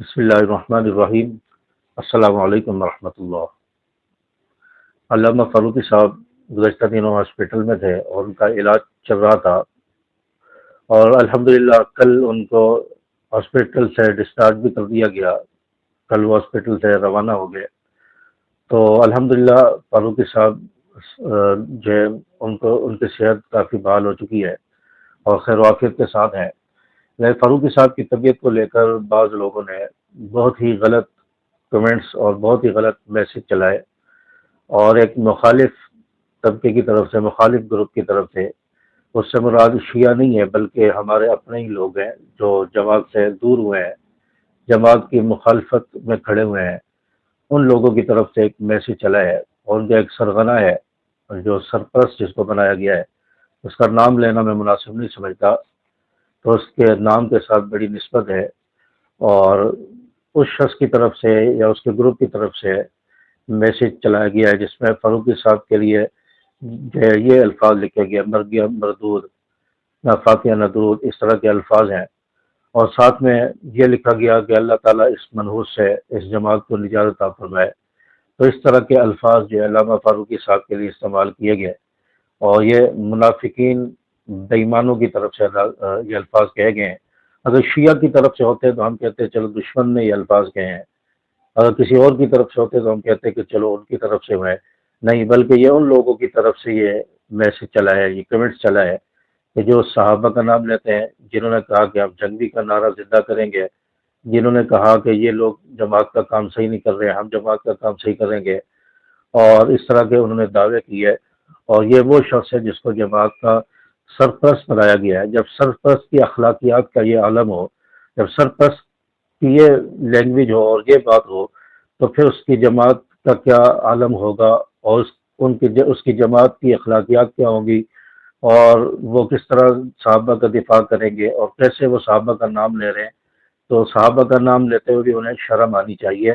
بسم اللہ الرحمن الرحیم۔ السلام علیکم ورحمۃ اللہ۔ علامہ فاروقی صاحب گزشتہ دنوں ہاسپٹل میں تھے اور ان کا علاج چل رہا تھا، اور الحمدللہ کل ان کو ہاسپٹل سے ڈسچارج بھی کر دیا گیا۔ کل وہ ہاسپٹل سے روانہ ہو گئے۔ تو الحمدللہ فاروقی صاحب جو ہے ان کی صحت کافی بحال ہو چکی ہے اور خیر و عافیت کے ساتھ ہیں۔ لیکن فاروقی صاحب کی طبیعت کو لے کر بعض لوگوں نے بہت ہی غلط کمنٹس اور بہت ہی غلط میسج چلائے، اور ایک مخالف طبقے کی طرف سے، مخالف گروپ کی طرف سے، اس سے مراد شیعہ نہیں ہے بلکہ ہمارے اپنے ہی لوگ ہیں جو جماعت سے دور ہوئے ہیں، جماعت کی مخالفت میں کھڑے ہوئے ہیں۔ ان لوگوں کی طرف سے ایک میسج چلا ہے، اور ان کا ایک سرغنہ ہے جو سرپرست جس کو بنایا گیا ہے، اس کا نام لینا میں مناسب نہیں سمجھتا، تو اس کے نام کے ساتھ بڑی نسبت ہے، اور اس شخص کی طرف سے یا اس کے گروپ کی طرف سے میسج چلایا گیا ہے جس میں فاروقی صاحب کے لیے یہ الفاظ لکھے گئے: مر گیا مردود، نہ فاتحہ نہ درود، اس طرح کے الفاظ ہیں، اور ساتھ میں یہ لکھا گیا کہ اللہ تعالیٰ اس منحوس سے اس جماعت کو نجات عطا فرمائے۔ تو اس طرح کے الفاظ جو علامہ فاروقی صاحب کے لیے استعمال کیے گئے، اور یہ منافقین بے ایمانوں کی طرف سے یہ الفاظ کہے گئے ہیں۔ اگر شیعہ کی طرف سے ہوتے تو ہم کہتے چلو دشمن نے یہ الفاظ کہے ہیں، اگر کسی اور کی طرف سے ہوتے تو ہم کہتے کہ چلو ان کی طرف سے ہوئے، نہیں، بلکہ یہ ان لوگوں کی طرف سے یہ میسج چلا ہے، یہ کمنٹس چلا ہے کہ جو صحابہ کا نام لیتے ہیں، جنہوں نے کہا کہ ہم جنگی کا نعرہ زندہ کریں گے، جنہوں نے کہا کہ یہ لوگ جماعت کا کام صحیح نہیں کر رہے، ہم جماعت کا کام صحیح کریں گے، اور اس طرح کے انہوں نے دعوے کیے۔ اور یہ وہ شخص ہے جس کو جماعت کا سرپرست بنایا گیا ہے۔ جب سرپرست کی اخلاقیات کا یہ عالم ہو، جب سرپرست کی یہ لینگویج ہو اور یہ بات ہو، تو پھر اس کی جماعت کا کیا عالم ہوگا، اور اس کی جماعت کی اخلاقیات کیا ہوں گی، اور وہ کس طرح صحابہ کا دفاع کریں گے، اور کیسے وہ صحابہ کا نام لے رہے ہیں۔ تو صحابہ کا نام لیتے ہوئے بھی انہیں شرم آنی چاہیے۔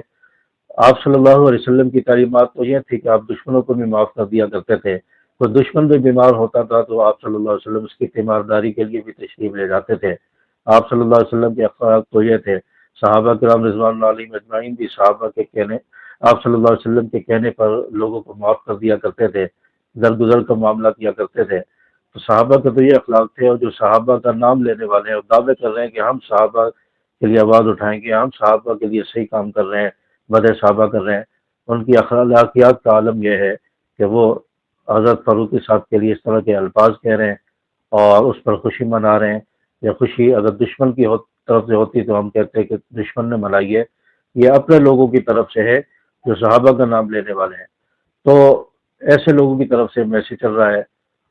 آپ صلی اللہ علیہ وسلم کی تعلیمات تو یہ تھی کہ آپ دشمنوں کو بھی معاف کر دیا کرتے تھے۔ کوئی دشمن بھی بیمار ہوتا تھا تو آپ صلی اللہ علیہ وسلم اس کی تیمارداری کے لیے بھی تشریف لے جاتے تھے۔ آپ صلی اللہ علیہ وسلم کے اخلاق تو یہ تھے۔ صحابہ کرام رضوان اللہ علیہم اجمعین بھی صحابہ کے کہنے، آپ صلی اللہ علیہ وسلم کے کہنے پر لوگوں کو معاف کر دیا کرتے تھے، درگزر کا معاملہ کیا کرتے تھے۔ تو صحابہ کے تو یہ اخلاق تھے، اور جو صحابہ کا نام لینے والے ہیں اور دعوے کر رہے ہیں کہ ہم صحابہ کے لیے آواز اٹھائیں گے، ہم صحابہ کے لیے صحیح کام کر رہے ہیں، مدح صحابہ کر رہے ہیں، ان کی اخلاقیات کا عالم یہ ہے کہ وہ حضرت فاروقی صاحب کے لیے اس طرح کے الفاظ کہہ رہے ہیں اور اس پر خوشی منا رہے ہیں۔ یہ خوشی اگر دشمن کی طرف سے ہوتی تو ہم کہتے کہ دشمن نے منائی ہے، یہ اپنے لوگوں کی طرف سے ہے جو صحابہ کا نام لینے والے ہیں۔ تو ایسے لوگوں کی طرف سے میسج چل رہا ہے،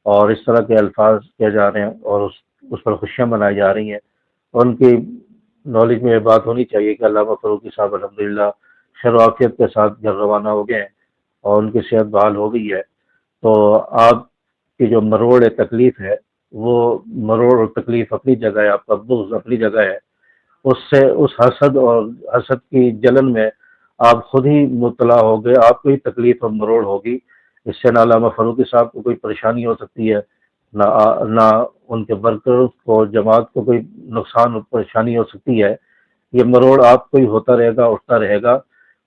اور اس طرح کے الفاظ کہے جا رہے ہیں، اور اس پر خوشیاں منائی جا رہی ہیں۔ ان کی نالج میں یہ بات ہونی چاہیے کہ علامہ فاروقی صاحب الحمدللہ خیر و عافیت کے ساتھ گھر روانہ ہو گئے ہیں، اور ان کی صحت بحال ہو گئی ہے۔ تو آپ کی جو مروڑ تکلیف ہے، وہ مروڑ اور تکلیف اپنی جگہ ہے، آپ کا بغض اپنی جگہ ہے، اس حسد اور حسد کی جلن میں آپ خود ہی مبتلا ہو گئے، آپ کو ہی تکلیف اور مروڑ ہوگی۔ اس سے نہ علامہ فاروقی صاحب کو کوئی پریشانی ہو سکتی ہے، نہ ان کے ورکرز کو، جماعت کو کوئی نقصان اور پریشانی ہو سکتی ہے۔ یہ مروڑ آپ کو ہی ہوتا رہے گا، اٹھتا رہے گا،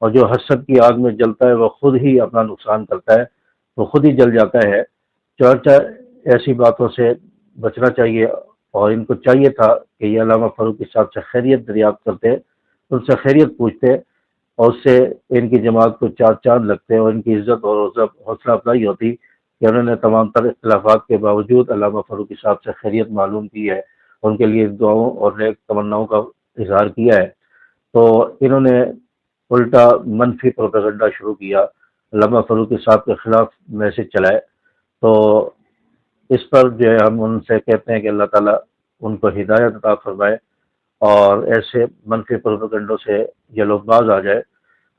اور جو حسد کی آگ میں جلتا ہے وہ خود ہی اپنا نقصان کرتا ہے، وہ خود ہی جل جاتا ہے۔ چرچا ایسی باتوں سے بچنا چاہیے، اور ان کو چاہیے تھا کہ یہ علامہ فاروقی صاحب سے خیریت دریافت کرتے، ان سے خیریت پوچھتے، اور اس سے ان کی جماعت کو چار چاند لگتے، اور ان کی عزت اور حوصلہ افزائی ہوتی کہ انہوں نے تمام تر اختلافات کے باوجود علامہ فاروقی صاحب سے خیریت معلوم کی ہے، ان کے لیے دعاؤں اور نیک تمناؤں کا اظہار کیا ہے۔ تو انہوں نے الٹا منفی پروپیگنڈا شروع کیا، علامہ فاروقی صاحب کے خلاف میسج چلائے۔ تو اس پر جو ہے ہم ان سے کہتے ہیں کہ اللہ تعالیٰ ان کو ہدایت عطا فرمائے، اور ایسے منفی پروپیگنڈوں سے یہ لوگ باز آ جائے۔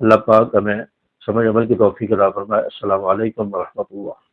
اللہ پاک ہمیں سمجھ عمل کی توفیق عطا فرمائے۔ السلام علیکم ورحمۃ اللہ۔